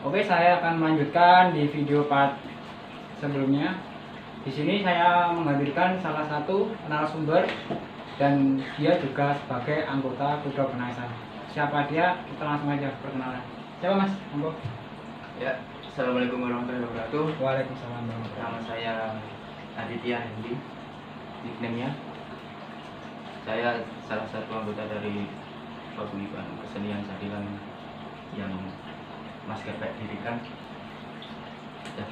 Oke, saya akan melanjutkan di video part sebelumnya. Di sini saya menghadirkan salah satu narasumber dan dia juga sebagai anggota Kuda Penaisan. Siapa dia? Kita langsung aja perkenalan. Siapa Mas? Monggo. Ya, assalamualaikum warahmatullahi wabarakatuh. Waalaikumsalam warahmatullahi Nama saya Aditya Hendi, nickname-nya. Saya salah satu anggota dari paguyuban kesenian Sadilan yang Mas Kepek dirikan. Ya.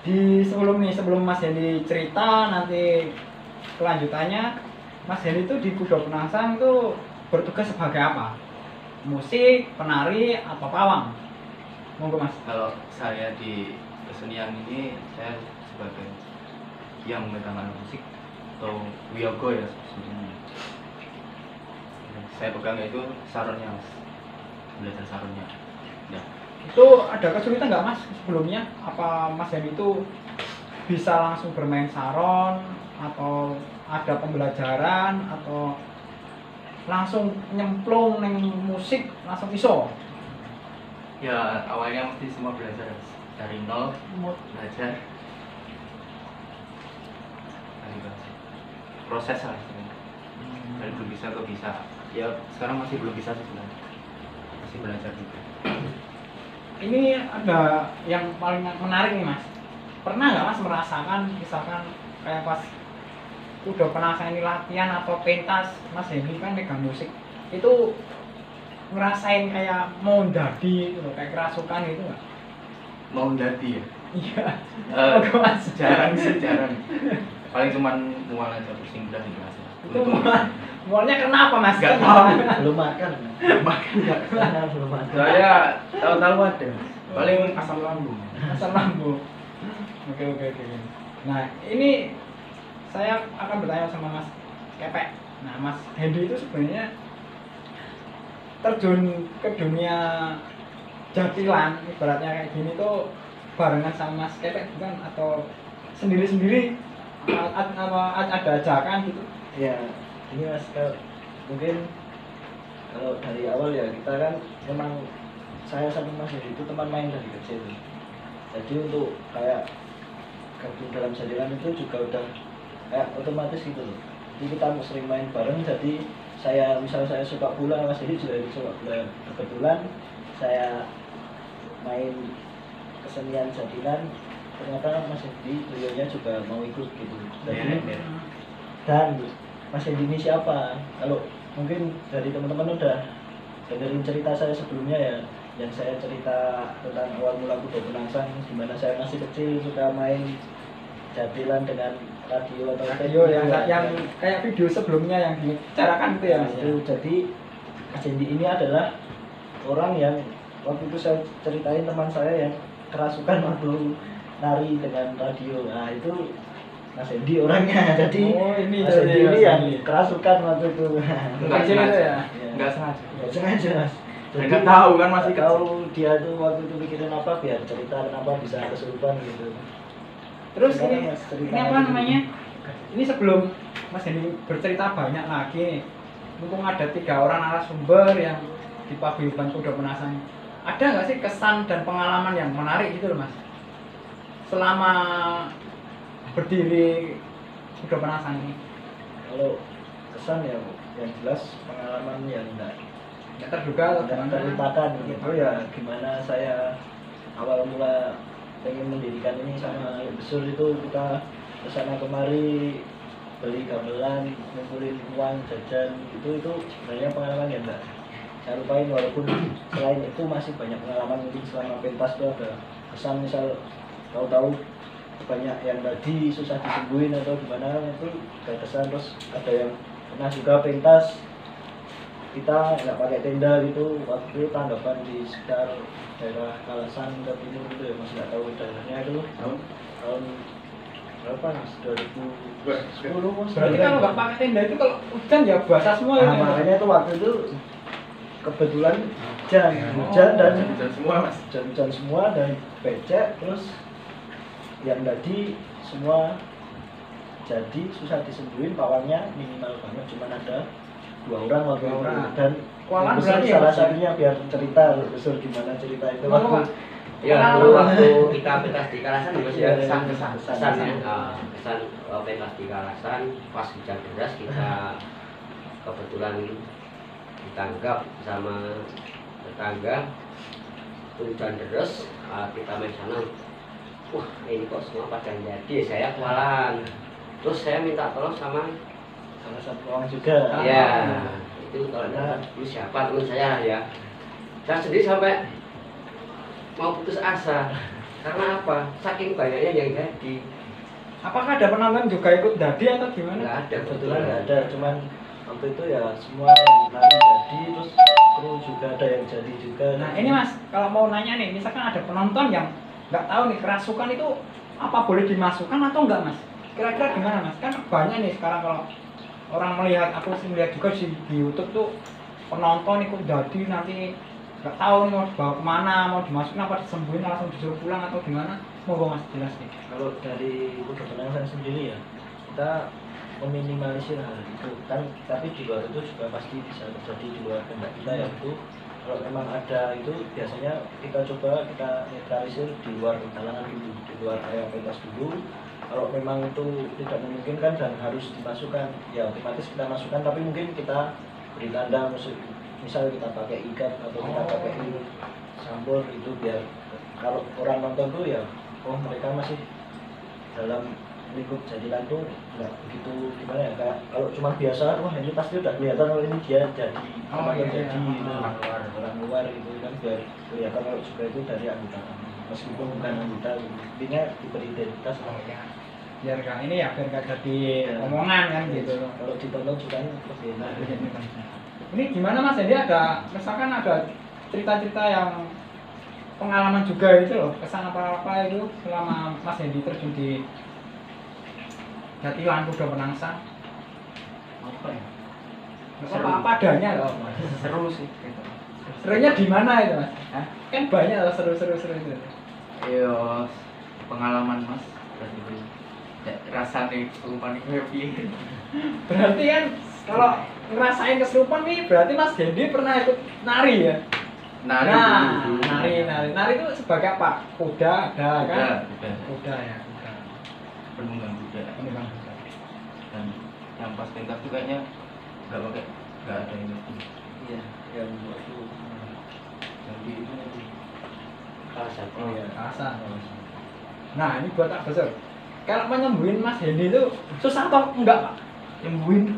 Di sebelum Mas Hendi cerita nanti kelanjutannya, Mas Hendi itu di Kuda Penaisan itu bertugas sebagai apa? Musik, penari, atau pawang? Monggo Mas. Kalau saya di kesenian ini saya sebagai yang memegang alat musik atau wiyogo ya sebenarnya. Saya pegang itu saronnya, Mas. Belajar saronnya. Ya. Itu ada kesulitan nggak Mas sebelumnya? Apa Mas Hendi itu bisa langsung bermain saron atau ada pembelajaran atau langsung nyemplung neng musik langsung iso? Ya awalnya mesti semua belajar dari nol, belajar dari proses lah sebenarnya. Dari belum bisa ke bisa. Ya sekarang masih belum bisa sih sebenarnya. Masih belajar juga. Ini ada yang paling menarik nih Mas. Pernah nggak Mas merasakan misalkan kayak pas udah Penaisan ini latihan atau pentas, Mas Hendi kan megang musik itu ngerasain kayak mau jadi gitu, kayak kerasukan gitu nggak? Mau jadi ya? Iya. Eh, Mas. jarang sih, jarang. Paling cuman mual aja pusing udah gitu Mas. Itu mualnya kenapa Mas? Nggak tahu. Belum makan. Makan nggak? Belum makan. Saya tahu-tahu ada. Paling asam lambung. Asam lambung. Oke. Nah ini saya akan bertanya sama Mas Kepek. Nah Mas Hendi itu sebenarnya terjun ke dunia jatilan ibaratnya kayak gini tuh barengan sama Mas Kepek bukan atau sendiri-sendiri ada ajakan gitu? Ya, ini Mas, mungkin kalau dari awal ya kita kan memang saya sama Mas Hendi itu teman main dari kecil. Jadi untuk kayak gabung dalam jadilan itu juga udah kayak otomatis gitu loh. Jadi kita sering main bareng. Jadi misalnya saya suka bola, Mas Hendi juga suka bola. Kebetulan saya main kesenian jadilan, ternyata Mas Hendi beliaunya juga mau ikut gitu. Jadi, dan Mas Hendi ini siapa? Kalau mungkin dari teman-teman udah dengerin cerita saya sebelumnya ya, yang saya cerita tentang awal mula Kuda Penaisan, gimana saya masih kecil suka main jadilan dengan radio atau Radio yang kayak video sebelumnya yang dibicarakan itu ya Mas. Itu jadi Mas Hendi ini adalah orang yang waktu itu saya ceritain teman saya yang kerasukan waktu nari dengan radio. Nah itu Mas Hendi orangnya. Jadi ini Mas Hendi ini yang kerasukan waktu itu. Enggak sengaja ya. Enggak sengaja. Nggak sengaja Mas. Jadi Nggak tahu kan masih nggak tahu dia tuh waktu itu mikirin apa, biar cerita kenapa bisa kesurupan gitu. Terus Gimana, ini, Mas, ceritanya ini apa dulu? namanya? Ini sebelum Mas Hendi bercerita banyak lagi nih, mumpung ada 3 orang narasumber yang di paguyuban Kuda Penaisan, ada nggak sih kesan dan pengalaman yang menarik gitu loh Mas? Selama berdiri Kuda Penaisan ini? Kalau kesan ya yang jelas pengalaman yang enggak Terduga atau gimana? terlupakan gitu ya, gimana saya awal mula pengen mendirikan ini sama besar itu, kita kesana kemari beli gamelan, ngumpulin uang jajan, itu sebenarnya pengalaman yang enggak saya lupain. Walaupun selain itu masih banyak pengalaman, mungkin selama pentas itu ada kesan, misal tahu-tahu banyak yang tadi susah disembuhin atau gimana, itu ada kesan. Terus ada yang pernah juga pentas kita nggak pakai tenda gitu, waktu itu tanggapan di sekitar daerah Kalasan ke timur gitu ya, masih nggak tahu daerahnya itu tahun berapa Mas? 2010 Mas. Berarti kalau nggak pakai tenda itu kalau hujan ya basah semua Nah, ya? makanya itu waktu itu kebetulan hujan dan Hujan semua Mas. hujan semua dan becek, terus yang tadi semua jadi susah disembuhin, pawangnya minimal banget, cuman ada 2 orang waktu itu. Dan kewalahan Besar berarti ya salah Mas? satunya biar cerita besar gimana cerita itu Kenapa, Pak? Ya, Pengalaman. dulu waktu kita pentas di Kalasan ya Mas ya, Iya, kesan kesan. ya, kesan pentas di Kalasan pas hujan deras kita kebetulan ditangkap sama tetangga hujan deras, kita main sana, wah ini kok semua pada jadi, saya kewalahan, terus saya minta tolong sama salah satu orang juga. ya itu kalau dulu siapa teman saya ya, saya sendiri sampai mau putus asa karena apa, saking banyaknya yang jadi. Apakah ada penonton juga ikut dadi atau gimana? Nggak ada, Kebetulan nggak ada, cuman waktu itu ya semua yang nari jadi, terus kru juga ada yang jadi juga. Nah ini Mas, kalau mau nanya nih, misalkan ada penonton yang nggak tahu nih kerasukan itu apa boleh dimasukkan atau enggak Mas? Kira-kira gimana Mas? Kan banyak nih sekarang kalau orang melihat, aku sih melihat juga di YouTube tuh penonton ikut jadi nanti nggak tahu nih mau dibawa kemana, mau dimasukin apa disembuhin langsung disuruh pulang atau gimana? Monggo Mas jelas nih. Kalau dari Kuda Penangsan sendiri ya, kita meminimalisir hal itu kan, tapi di luar itu juga pasti bisa terjadi di luar kehendak kita ya itu. Kalau memang ada itu biasanya kita coba kita netralisir di luar talangan dulu, di luar area pentas dulu. Kalau memang itu tidak memungkinkan dan harus dimasukkan, ya otomatis kita masukkan, tapi mungkin kita beri tanda misal kita pakai ikat atau kita pakai sambal itu biar kalau orang nonton tuh ya, oh mereka masih dalam lingkup jadilan tuh nggak begitu gimana ya, kayak kalau cuma biasa wah ini pasti udah kelihatan kalau ini dia jadi Iya, jadi iya. orang luar itu kan biar kelihatan kalau juga itu dari anggota kami meskipun bukan anggota, intinya diberi identitas. Oh ya, biar nggak ini ya, biar nggak jadi Ya. omongan kan gitu. Kalau ditonton juga lebih enak. Ini gimana Mas? Jadi ada, misalkan ada cerita-cerita yang pengalaman juga itu loh, kesan apa-apa itu selama Mas Hendy terjun di Jatilan Kuda Penangsan. Apa ya? Apa adanya loh. Seru sih gitu. Serunya di mana itu Mas? Hah? Kan banyak loh seru-seru itu. Iya, pengalaman Mas berarti ya, rasanya kesurupan itu ya piye. Berarti kan kalau ngerasain kesurupan nih berarti Mas Hendy pernah ikut nari ya? Nari Nah, dulu. nari itu sebagai apa? Kuda ada kan? Kuda. Kuda ya, kuda. Penunggang kuda. Penunggang kuda. Dan yang pas pentas tuh kayaknya nggak ada ini. Iya, yang waktu Yang di itu nanti. Kalasan. Oh iya. Rasa. Nah, ini buat tak besar. Kalau menyembuhin Mas Hendy itu susah atau enggak, Pak? Nyembuhin.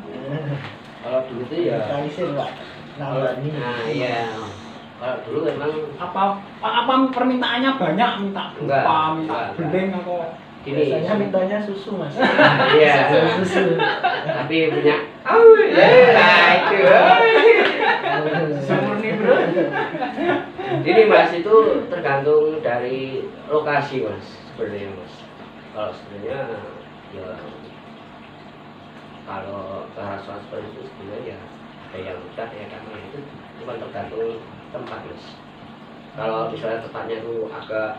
Kalau dulu tuh ya, netralisir Pak, nambani. nah iya, kalau dulu memang Apa permintaannya banyak, minta Enggak, dupa, minta enggak. beling atau gini, Biasanya mintanya susu Mas. iya, Susu. tapi punya, nah itu, Semurni bro. ini Mas itu tergantung dari lokasi Mas, sebenarnya Mas. Kalau sebenarnya ya, kalau kerasuan seperti itu sebenarnya ya ada yang mudah ya kan, ya itu cuma tergantung tempat Mas. Kalau misalnya tempatnya tuh agak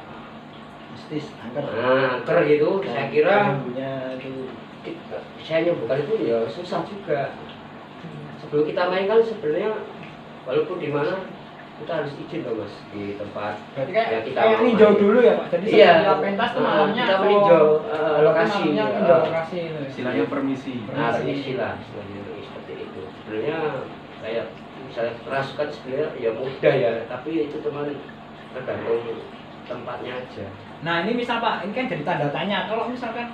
Mistis, angker. angker gitu, saya kira punya itu saya nyembuhkan itu ya susah juga. Sebelum kita main kan sebenarnya walaupun di mana kita harus izin loh Mas di tempat. berarti kayak Ya, kita kayak mau ninjau main. dulu ya, Pak. Jadi Iya. sebelum kita pentas tuh malamnya kita atau meninjau lokasi. malamnya ninjau lokasi itu. Istilahnya permisi. Nah, permisi lah istilahnya seperti itu. Sebenarnya kayak misalnya kerasukan sebenarnya ya mudah ya, tapi itu cuma tergantung tempatnya aja. Nah, ini misal Pak, ini kan jadi tanda tanya. Kalau misalkan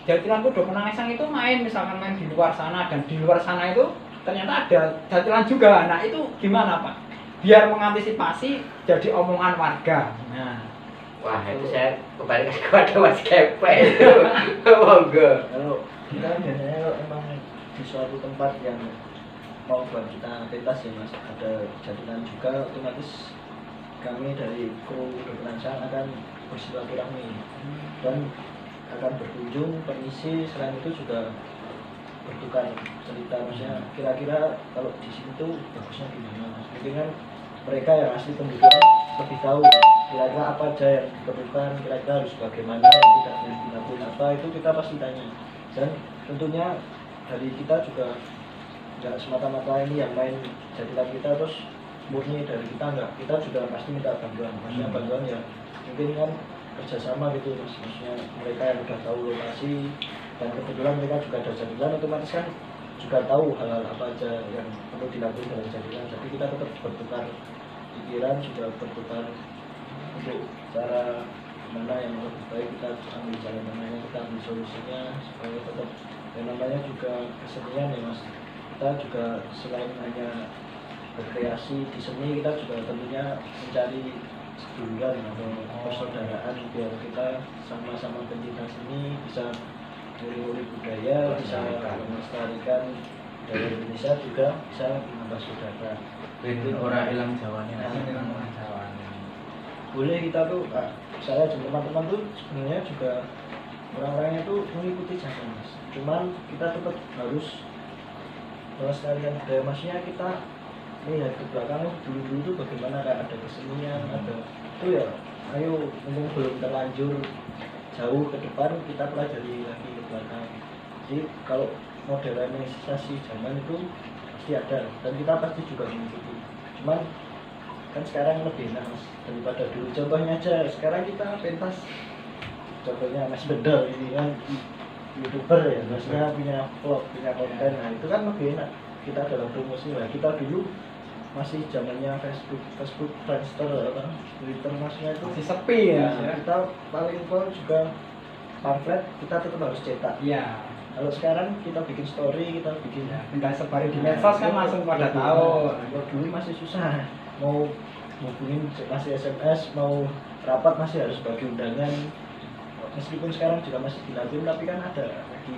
Jatilan Kuda Penangsan itu main misalkan di luar sana dan di luar sana itu ternyata ada jatilan juga. Nah, itu gimana Pak? Biar mengantisipasi jadi omongan warga. Nah, Wah, itu saya kembali kepada Mas Kepe itu. Monggo. kalau kita kan biasanya kalau emang di suatu tempat yang mau buat kita pentas ya Mas, ada jadilan juga, otomatis kami dari kru Kuda Penangsan akan bersilaturahmi dan akan berkunjung, permisi, selain itu juga bertukar cerita, maksudnya kira-kira kalau di sini tuh bagusnya gimana Mas. Mungkin kan mereka yang asli penduduk lebih tahu kira-kira apa aja yang diperlukan, kira-kira harus bagaimana, yang tidak boleh dilakukan apa, itu kita pasti tanya. Dan tentunya dari kita juga nggak semata-mata ini yang main jadilan kita terus murni dari kita, enggak, kita juga pasti minta bantuan. Maksudnya bantuan ya mungkin kan kerjasama gitu, maksudnya mereka yang udah tahu lokasi dan kebetulan mereka juga ada jadilan, otomatis kan juga tahu hal-hal apa aja yang perlu dilakukan dalam jadilan. Jadi kita tetap bertukar pikiran, juga bertukar untuk cara mana yang lebih baik, kita ambil jalan mana, kita ambil solusinya supaya tetap yang namanya juga kesenian ya mas. Kita juga selain hanya berkreasi di seni, kita juga tentunya mencari seduluran atau persaudaraan biar kita sama-sama pencinta seni bisa nguri-nguri budaya, bisa melestarikan budaya Indonesia, juga bisa menambah saudara. Itu orang hilang Jawanya. Boleh kita tuh, saya dan teman-teman tuh sebenarnya juga orang-orangnya tuh mengikuti zaman mas. Cuman kita tetap harus melestarikan budaya, maksudnya kita lihat ke belakang dulu tuh bagaimana, kayak ada kesenian, ada itu ya. Ayo mumpung belum terlanjur jauh ke depan, kita pelajari lagi ke belakang. Jadi kalau modernisasi zaman itu pasti ada dan kita pasti juga mengikuti. Cuman kan sekarang lebih enak mas daripada dulu. Contohnya aja sekarang kita pentas, contohnya Mas Bedel ini kan YouTuber ya, maksudnya punya vlog, punya konten, nah itu kan lebih enak kita dalam promosi lah. Kita dulu masih zamannya Facebook, Friendster, apa, Twitter, maksudnya itu Masih sepi ya. kita paling pol juga pamflet kita tetap harus cetak. Iya. Kalau sekarang kita bikin story, kita bikin Tinggal sebarin di medsos kan langsung pada tahu. Kalau dulu masih susah, mau hubungin masih SMS, mau rapat masih harus bagi undangan. Meskipun sekarang juga masih dilakukan, tapi kan ada lagi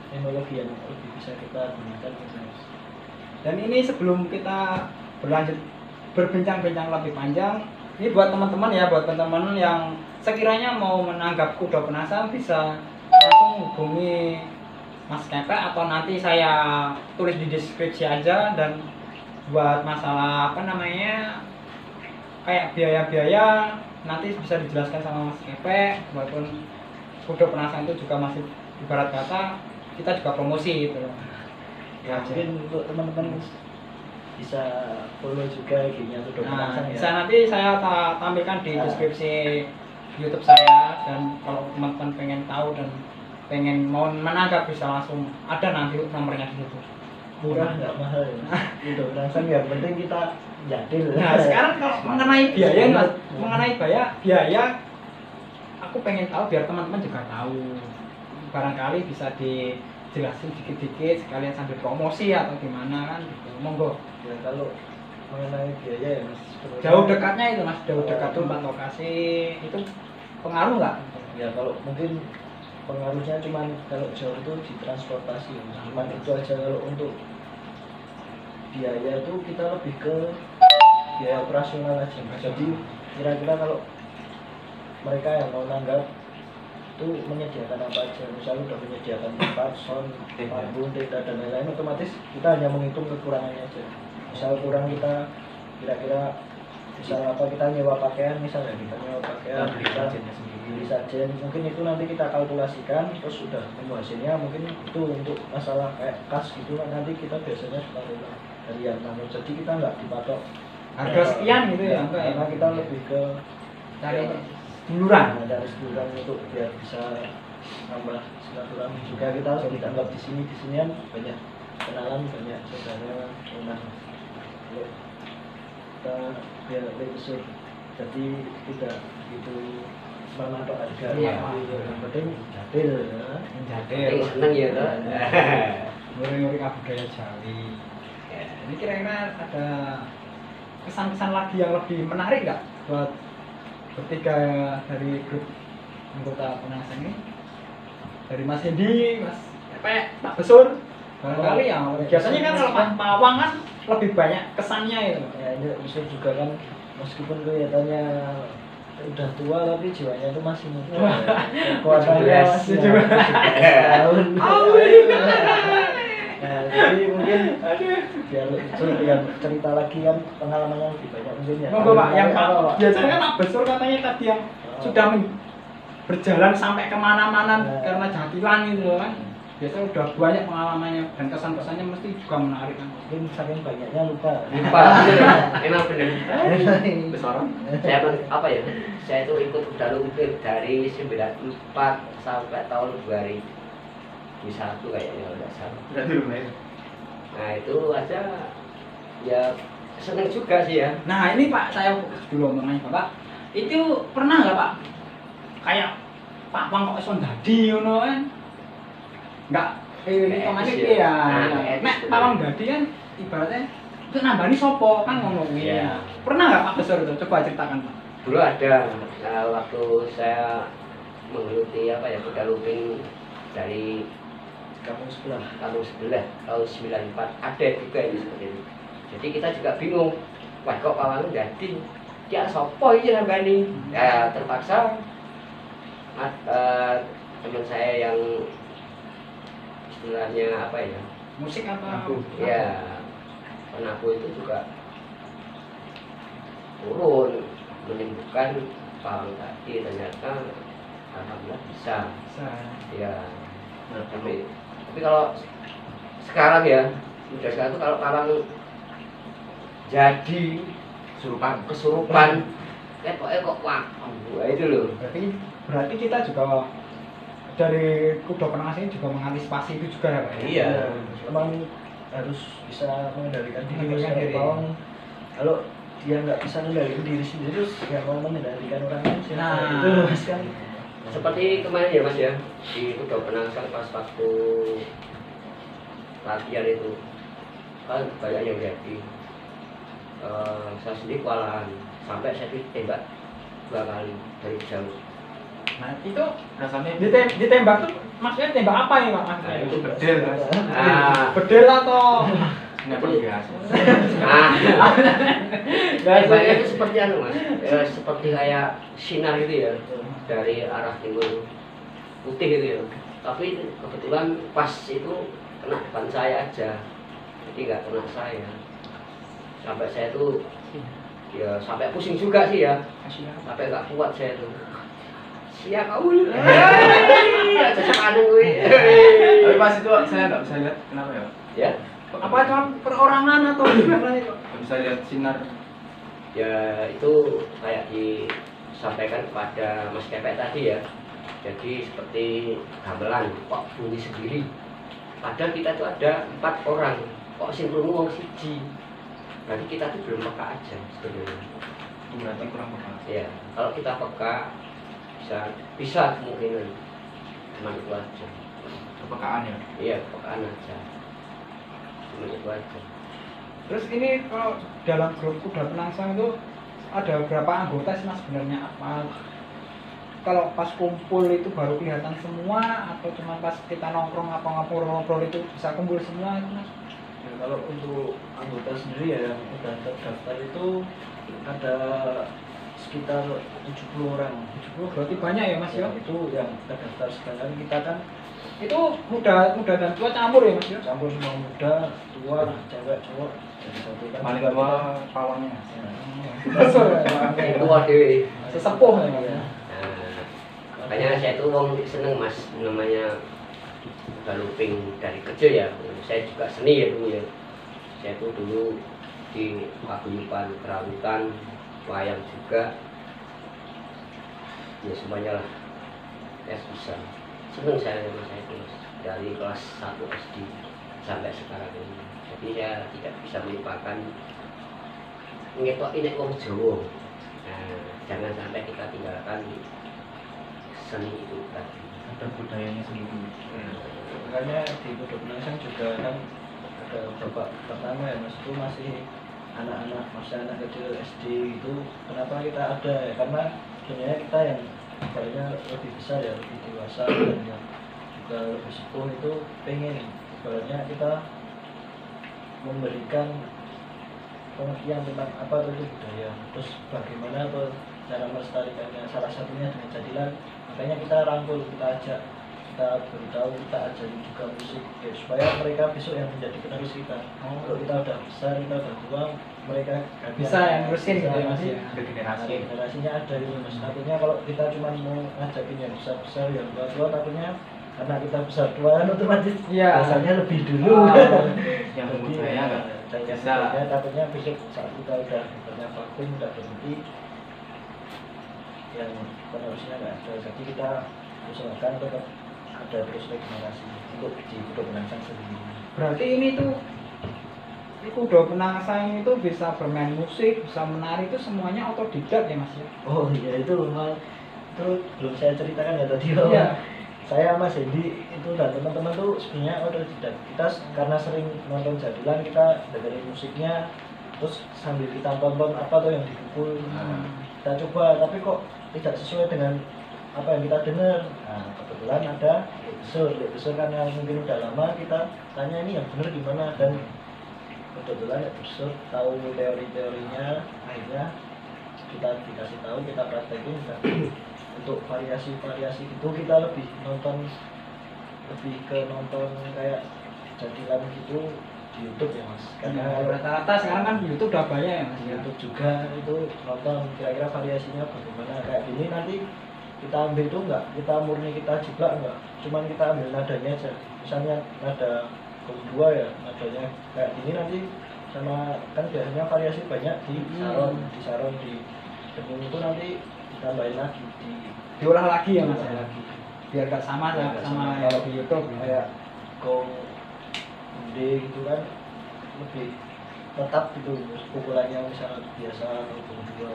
teknologi yang lebih bisa kita gunakan. Dan ini sebelum kita berlanjut berbincang-bincang lebih panjang, ini buat teman-teman ya, buat teman-teman yang sekiranya mau menanggap Kuda Penasaran bisa langsung hubungi Mas Kepe, atau nanti saya tulis di deskripsi aja. Dan buat masalah apa namanya kayak biaya-biaya nanti bisa dijelaskan sama Mas Kepe. Walaupun Kuda Penasaran itu juga masih ibarat kata kita juga promosi gitu loh. Ya, mungkin untuk teman-teman bisa follow juga IG-nya Kuda Penasaran ya. Bisa nanti saya tampilkan di deskripsi YouTube saya, dan kalau teman-teman pengen tahu dan pengen mau menangkap bisa langsung ada nanti nomornya di situ. Murah nggak mahal ya. Kuda Penasaran yang penting kita jadil. Nah sekarang kalau mengenai biaya mas, mengenai biaya aku pengen tahu biar teman-teman juga tahu, barangkali bisa dijelasin dikit-dikit sekalian sambil promosi atau gimana kan gitu. Monggo. Ya kalau mengenai biaya ya mas, Jauh dekatnya itu mas, jauh dekat tempat lokasi itu pengaruh nggak? ya kalau mungkin pengaruhnya cuman kalau jauh itu di transportasi ya, Mas. Cuman itu aja. Kalau untuk biaya itu kita lebih ke biaya operasional aja mas. Jadi kira-kira kalau mereka yang mau nanggap itu menyediakan apa aja, misalnya udah menyediakan tempat, sound, panggung, tenda dan lain-lain, otomatis kita hanya menghitung kekurangannya aja. Misal kurang kita kira-kira misal apa, kita nyewa pakaian, misalnya kita nyewa pakaian, kita beli sajen, mungkin itu nanti kita kalkulasikan, terus sudah temu hasilnya. Mungkin itu untuk masalah kayak kas gitu kan, nanti kita biasanya suka rela dari yang namun, jadi kita nggak dipatok Harga sekian gitu ya? karena kita lebih ke Cari duluran. dari seduluran untuk biar bisa nambah silaturahmi juga. Kita harus dianggap di sini kan banyak kenalan, banyak saudara, enak. Kalau kita biar lebih besar, jadi tidak begitu mematok harga. Iya. Yang penting jadil ya. Jadil. Seneng ya toh. Nguri-nguri budaya Jawi. Ini kira-kira ada kesan-kesan lagi yang lebih menarik nggak buat bertiga dari grup anggota Penasaran ini? Dari Mas Hendi, Mas Kepe, Pak Besur, barangkali ya. Biasanya kan kalau Pak Pawang kan lebih banyak kesannya itu. Ya ini usul juga kan, meskipun kelihatannya udah tua tapi jiwanya itu masih muda. Kekuatannya masih 17 tahun. Nah, jadi mungkin biar usul yang cerita lagi kan pengalamannya lebih banyak mungkin ya. Monggo Pak, yang Pak Pak. biasanya kan Pak Besur katanya tadi yang sudah berjalan sampai kemana-mana karena jatilan itu kan. biasanya udah banyak pengalamannya dan kesan-kesannya mesti juga menarik kan. Mungkin saking banyaknya lupa. Lupa, emang bener. Besar. Saya apa ya? Saya itu ikut udah lumpir dari 94 sampai tahun 2001 kayaknya kalau nggak salah. Berarti lumayan. Nah itu aja ya seneng juga sih ya. Nah ini Pak, saya dulu ngomongnya Bapak, itu pernah nggak Pak kayak Pak Pang kok iso dadi ngono kan? Nggak, ini kemana Etis ya. ya? Nah, etis Nek bener. Pak Pang dadi kan ibaratnya itu nambani sopo kan ngomong ini. Iya. Pernah nggak Pak Besar itu? Coba ceritakan Pak. Dulu ada waktu saya menggeluti apa ya kuda lumping dari Kampung sebelah. tahun sebelah tahun 94 ada juga ini seperti itu. Jadi kita juga bingung, wah kok pawang jadi dia sopo ini nambani. Ya terpaksa teman saya yang istilahnya apa ya, Musik apa? ya penabuh itu juga turun menyembuhkan pawang tadi, ternyata alhamdulillah bisa. Bisa. Ya tapi kalau sekarang ya udah sekarang tuh kalau pawang jadi Surupan. kesurupan kok wah itu loh. Berarti kita juga dari kuda penangas ini juga mengantisipasi itu juga ya Pak? ya? Iya. Emang harus bisa mengendalikan diri. Mengendalikan Mas. diri. Pawang, kalau dia nggak bisa mengendalikan diri sendiri, terus nggak mau mengendalikan orang lain. siapa? Nah. Itu mas kan. Seperti kemarin ya mas ya, di kuda penangsan pas waktu latihan itu kan banyak yang jadi saya sendiri kewalahan sampai saya ditembak 2 kali dari jauh. Nah itu Rasanya ditembak tuh maksudnya tembak apa ya Pak? Nah, Maksudnya? itu bedel Mas. Bedel atau Sinetron biasa. Nah, biasa tembaknya itu seperti anu mas, seperti kayak sinar gitu ya dari arah timur putih gitu ya. Tapi kebetulan pas itu kena depan saya aja, jadi nggak kena saya. Sampai saya tuh ya sampai pusing juga sih ya, sampai nggak kuat saya tuh. Siap kamu, aja sekarang gue. Tapi pas itu saya nggak bisa lihat kenapa ya. Ya, apa cuma perorangan atau gimana itu? Nggak bisa lihat sinar. ya itu kayak disampaikan kepada Mas Kepek tadi ya. Jadi seperti gamelan kok bunyi sendiri. Padahal kita tuh ada 4 orang, kok sing krungu wong siji. Berarti kita tuh belum peka aja sebenarnya. Itu berarti kurang peka. Ya, kalau kita peka bisa kemungkinan cuma itu aja. Kepekaan ya. Iya, kepekaan aja. Cuma itu aja. Terus ini kalau dalam grup kuda penangsang itu ada berapa anggota sih Mas sebenarnya? Apa kalau pas kumpul itu baru kelihatan semua atau cuma pas kita nongkrong apa ngobrol itu bisa kumpul semua itu Mas? Ya, kalau untuk anggota sendiri ya yang udah terdaftar itu ada sekitar 70 orang. 70 berarti banyak ya Mas ya? Itu yang terdaftar, sedangkan kita kan Itu muda dan tua campur ya Mas ya? campur semua muda, tua, cewek, cowok. Jadi satu kan Paling juga tua kita- pawangnya. Besar ya? Itu waduh. Sesepuh ya Mas ya? Nah, makanya saya tuh wong seneng mas namanya galuping dari kecil ya. Saya juga seni ya dulu ya. Saya tuh dulu di paguyuban kerawutan, wayang juga. Ya semuanya lah. Ya bisa. Seneng saya sama saya itu mas. Dari kelas 1 SD sampai sekarang ini. Jadi saya tidak bisa melupakan ngetok ini wong Jawa. Nah, jangan sampai kita tinggalkan seni itu tadi. Ada budayanya sendiri. makanya di Kuda Penangsang juga kan ada babak pertama ya mas, itu masih anak-anak, masih anak kecil SD itu. Kenapa kita ada ya, karena sebenarnya kita yang kayaknya lebih besar ya, lebih dewasa dan yang juga lebih sepuh itu pengen ibaratnya kita memberikan pengertian tentang apa itu budaya, terus bagaimana cara melestarikannya, salah satunya dengan jadilan. Makanya kita rangkul, kita ajak, kita beritahu, kita ajarin juga musik ya, supaya mereka besok yang menjadi penerus kita. Kalau kita udah besar, kita udah tua, mereka gantian. Bisa yang nerusin gitu ya Mas ya? Ada generasi. Generasinya ada itu mas. Takutnya kalau kita cuma mau ngajakin yang besar-besar, yang tua-tua, takutnya karena kita besar tua kan otomatis Iya. rasanya lebih dulu. Yang Jadi, budaya nggak saya bisa. takutnya besok saat kita udah punya vakum udah berhenti yang penerusnya nggak ada, jadi kita usahakan tetap ada terus regenerasi untuk di Kudo Penangsang sendiri. Berarti ini tuh Kudo Penangsang itu bisa bermain musik, bisa menari, itu semuanya otodidak ya Mas ya? Oh iya, itu memang itu belum saya ceritakan ya tadi bahwa Iya. saya Mas Hendy itu dan teman-teman tuh sebenarnya otodidak. Kita karena sering nonton jadilan, kita dengerin musiknya, terus sambil kita tonton apa tuh yang dipukul, kita coba, tapi kok tidak sesuai dengan apa yang kita dengar. Nah, kebetulan ada Lek Besur karena mungkin udah lama kita tanya ini yang benar gimana, dan kebetulan Lek Besur tahu teori-teorinya, akhirnya kita dikasih tahu, kita praktekin. Dan untuk variasi-variasi itu kita lebih ke nonton kayak jadilan gitu di YouTube ya Mas, karena kalau Rata-rata sekarang kan di YouTube udah banyak ya Mas di ya? YouTube juga itu nonton kira-kira variasinya bagaimana. Kayak gini nanti kita ambil tuh enggak, kita murni kita jeblak enggak, cuman kita ambil nadanya aja, misalnya nada kedua ya, nadanya kayak gini nanti, sama kan biasanya variasi banyak di saron di dening itu nanti ditambahin lagi Diolah lagi ya Mas diolah ya? lagi Biar gak sama Biar nggak sama sama. yang di YouTube ya. kayak gong gede gitu kan, lebih tetap gitu pukulannya misalnya biasa atau gong dua.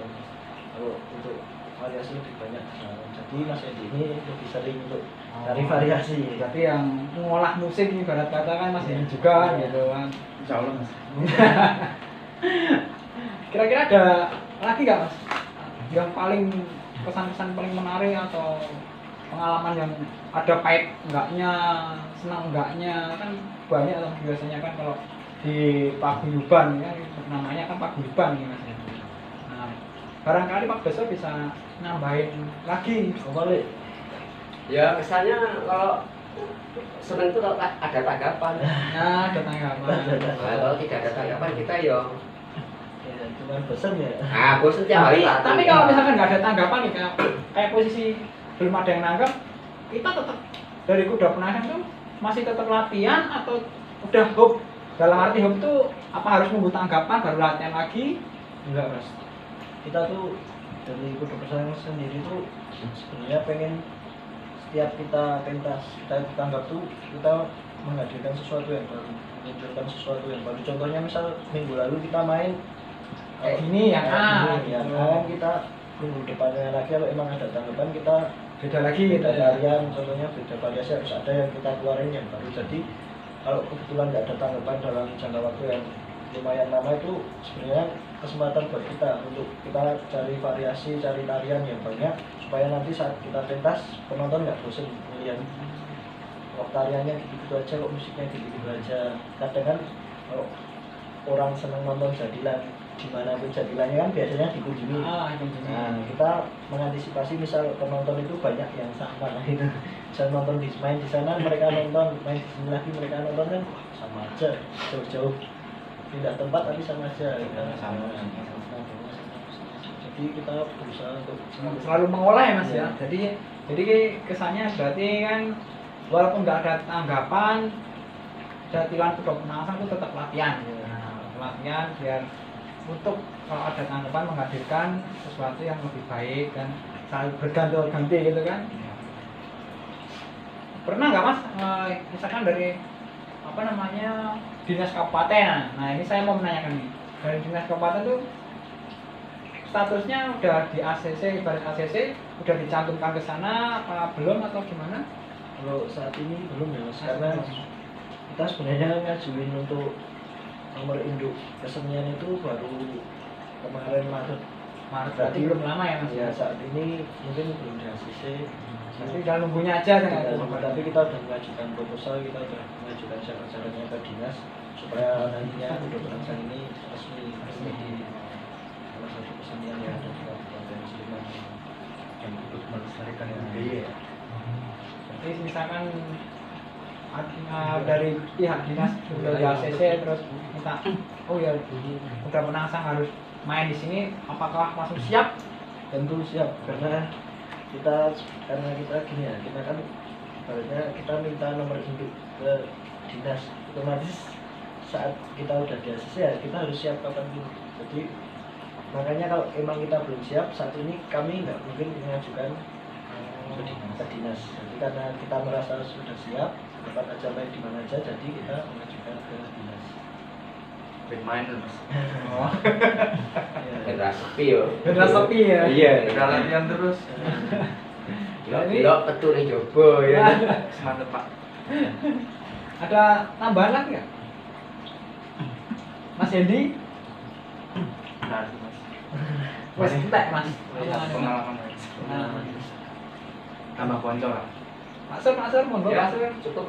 Kalau untuk variasi lebih banyak saron. Jadi Mas Edi ini lebih sering untuk cari variasi. Berarti yang mengolah musik nih ibarat kata kan Mas ini juga Iya. gitu kan. Insya Allah Mas. Kira-kira ada lagi nggak Mas yang paling kesan-kesan paling menarik atau pengalaman yang ada pahit enggaknya, senang enggaknya, kan banyak lah biasanya kan kalau di paguyuban kan namanya kan paguyuban nih Mas. Nah, barangkali Pak Beso bisa nambahin lagi. Kembali Ya kesannya kalau seneng itu kalau ada tanggapan. Nah, ada tanggapan. Nah, kalau tidak ada tanggapan kita ya ya cuman bosan ya. bosan tiap hari. Tapi kalau misalkan nggak ada tanggapan nih kayak posisi belum ada yang nanggap, kita tetap dari Kudo Penangsang tuh masih tetap latihan atau udah hope? Dalam arti hope tuh apa harus nunggu tanggapan baru latihan lagi? Enggak Mas, kita tuh dari Kudo Penangsang sendiri tuh sebenarnya pengen setiap kita pentas kita tanggap tuh kita menghadirkan sesuatu yang baru, menunjukkan sesuatu yang baru. Contohnya misal minggu lalu kita main Kayak gini yang A, ya gitu. kan, kita minggu depannya lagi kalau emang ada tanggapan kita Beda lagi gitu beda ya. tarian, contohnya beda variasi harus ada yang kita keluarin yang baru. Jadi kalau kebetulan nggak ada tanggapan dalam jangka waktu yang lumayan lama, itu sebenarnya kesempatan buat kita untuk kita cari variasi, cari tarian yang banyak supaya nanti saat kita pentas penonton nggak bosen melihat kok tariannya gitu-gitu aja, kok musiknya gitu-gitu aja. Kadang kan kalau orang seneng nonton jadilan dimanapun jadilannya kan biasanya dikunjungi. Nah, kita mengantisipasi misal penonton itu banyak yang sama gitu. Misal nonton main di sana, mereka nonton, main di sini lagi mereka nonton, kan wah, sama aja, jauh-jauh pindah tempat tapi sama aja. Gitu. Sama. Jadi kita berusaha untuk Selalu mengolah ya Mas Iya. ya. Jadi kesannya berarti kan walaupun nggak ada tanggapan, jadilan Kudo Penangsang itu tetap latihan. Iya. Nah, latihan biar untuk kalau ada tanggapan menghadirkan sesuatu yang lebih baik dan selalu berganti-ganti gitu kan. Pernah nggak Mas misalkan dari apa namanya dinas kabupaten, nah ini saya mau menanyakan nih, dari dinas kabupaten tuh statusnya udah di ACC, ibarat ACC udah dicantumkan ke sana apa belum atau gimana? Kalau saat ini belum ya Mas, karena kita sebenarnya ngajuin untuk nomor induk kesenian itu baru kemarin Maret. Berarti belum lama ya Mas? Ya saat ini mungkin belum di ACC. Nanti udah nunggunya aja kan? Tapi kita udah mengajukan proposal, kita udah mengajukan syarat-syaratnya ke dinas supaya nantinya Kudo Penangsang ini resmi di salah satu kesenian yang ada di Kabupaten Sleman yang ikut melestarikan budaya. Jadi misalkan dari pihak dinas udah di ACC terus minta, oh ya Kudo Penangsang harus main di sini, apakah langsung siap? Tentu siap, karena kita gini ya, kita kan ibaratnya kita minta nomor induk ke dinas, otomatis saat kita udah di ACC ya kita harus siap kapanpun. Jadi makanya kalau emang kita belum siap saat ini, kami nggak mungkin mengajukan ke dinas. Jadi karena kita merasa sudah siap, dapat aja main di mana aja, jadi kita mengajukan ke dinas. Main Mas. Oh, Ya. Beda sepi yo. beda sepi ya. Iya. Udah latihan terus. Delok petu ning jowo ya. Mantep Pak. Ada tambahan lagi nggak? Mas Hendy? Benar sih Mas. Wes entek Mas. Pengalaman Mas. Pengalaman. Tambah konco lah. Pak Sur, monggo Ya, Pak Sur. cukup.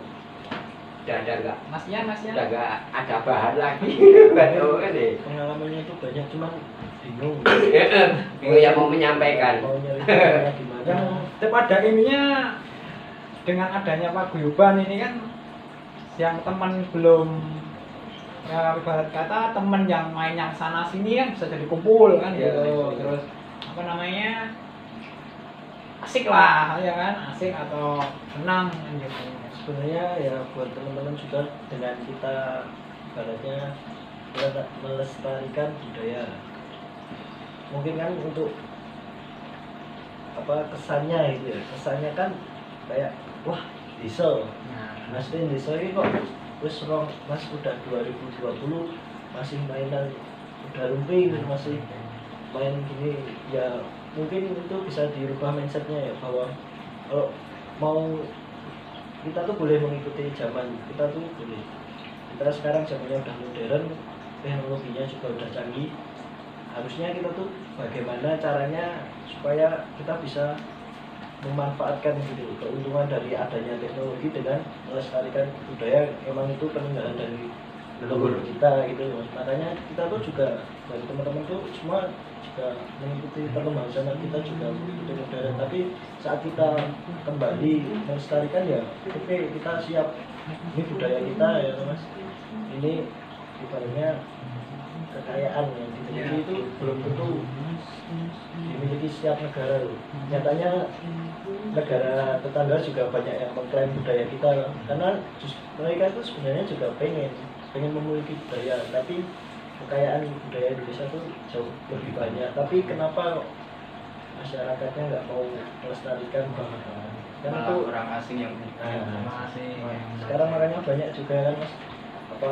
Udah ada enggak? Mas Ian. Udah enggak ada bahan lagi. Baru kan deh. Pengalamannya itu banyak, cuman bingung Bingung yang mau menyampaikan. mau nyari di mana. Yang pada ininya dengan adanya paguyuban ini kan, yang teman belum, ya ibarat kata teman yang main yang sana sini kan bisa jadi kumpul kan Iya, gitu. iya. Terus apa namanya, asik lah ya kan, asik atau senang kan gitu. Sebenarnya ya buat teman-teman juga, dengan kita ibaratnya melestarikan budaya, mungkin kan untuk apa kesannya itu ya, kesannya kan kayak wah desa Nah, Mas Din desa ini kok wis mas udah 2020 masih mainan udah rumping, masih main gini ya. Mungkin itu bisa dirubah mindsetnya ya, bahwa kalau mau kita tuh boleh mengikuti zaman, kita tuh boleh. Kita sekarang zamannya udah modern, teknologinya juga udah canggih. Harusnya kita tuh bagaimana caranya supaya kita bisa memanfaatkan gitu keuntungan dari adanya teknologi dengan melestarikan budaya. Emang itu peninggalan dari leluhur kita gitu. Makanya kita tuh juga dari teman-teman tuh semua juga mengikuti perkembangan zaman, kita juga mengikuti modern. Tapi saat kita kembali melestarikan ya oke, kita siap, ini budaya kita ya Mas, ini ibaratnya kekayaan yang dimiliki itu belum tentu dimiliki setiap negara loh. Nyatanya negara tetangga juga banyak yang mengklaim budaya kita, karena mereka itu sebenarnya juga pengen memiliki budaya, tapi kekayaan budaya Indonesia itu jauh lebih banyak. Tapi kenapa masyarakatnya nggak mau melestarikan bahkan? Karena itu Orang asing yang sekarang makanya banyak juga kan Mas, apa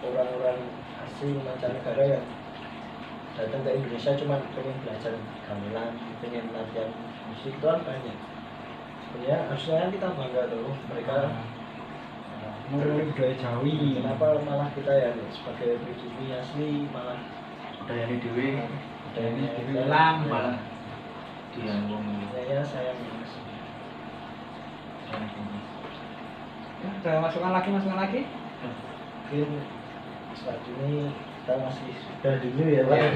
orang-orang asing mancanegara yang datang ke Indonesia cuma pengen belajar gamelan, pengen latihan musik, itu kan banyak. Sebenarnya harusnya kan kita bangga tuh mereka. mengenai budaya Jawi. Kenapa malah kita ya sebagai pribumi asli malah budaya ini dewi budayanya dibilang malah dia ngomong saya sayang Mas. Ada masukan lagi? Mungkin saat ini kita masih sudah dulu ya Pak. Ya,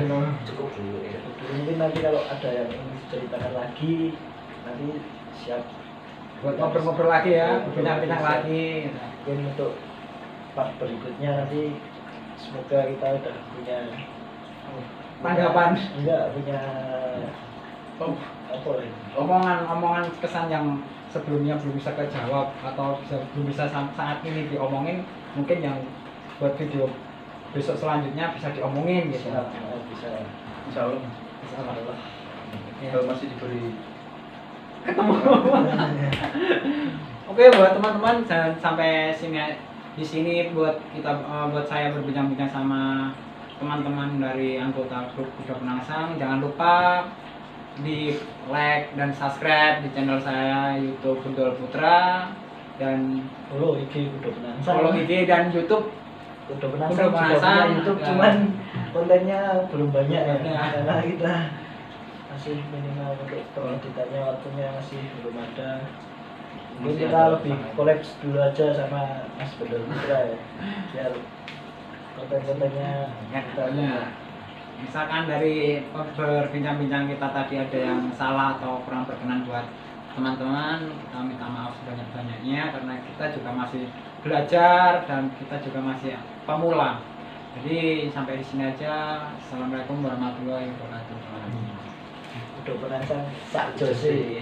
cukup dulu ya. Dulu mungkin nanti kalau ada yang ingin diceritakan lagi nanti siap Buat ngobrol-ngobrol lagi ya, bincang-bincang lagi. mungkin untuk part berikutnya nanti semoga kita udah punya Tanggapan. enggak punya Oh, apa ya, omongan kesan yang sebelumnya belum bisa kejawab atau belum bisa saat ini diomongin, mungkin yang buat video besok selanjutnya bisa diomongin gitu. bisa insya Allah Allah. Ya. kalau masih diberi Ketemu. Oke, buat teman-teman jangan sampai di sini buat kita buat saya berbincang-bincang sama teman-teman dari anggota grup Kuda Penangsang. Jangan lupa di like dan subscribe di channel saya YouTube Gundul Putra, dan Follow IG Kuda Penangsang. follow IG dan YouTube Kuda Penangsang Kuda juga Penangsang. punya YouTube, Ya. cuman kontennya belum banyak ya, Ya. karena kita masih minimal untuk editannya, waktunya masih belum ada. Mungkin Masih kita ada lebih usaha. kolaps dulu aja sama Mas Gundul Putra ya, biar konten-kontennya kita misalkan dari berbincang-bincang kita tadi ada yang salah atau kurang berkenan buat teman-teman, kita minta maaf sebanyak-banyaknya karena kita juga masih belajar dan kita juga masih pemula. Jadi sampai di sini aja. Assalamualaikum warahmatullahi wabarakatuh. Kuda Penangsang sak jose.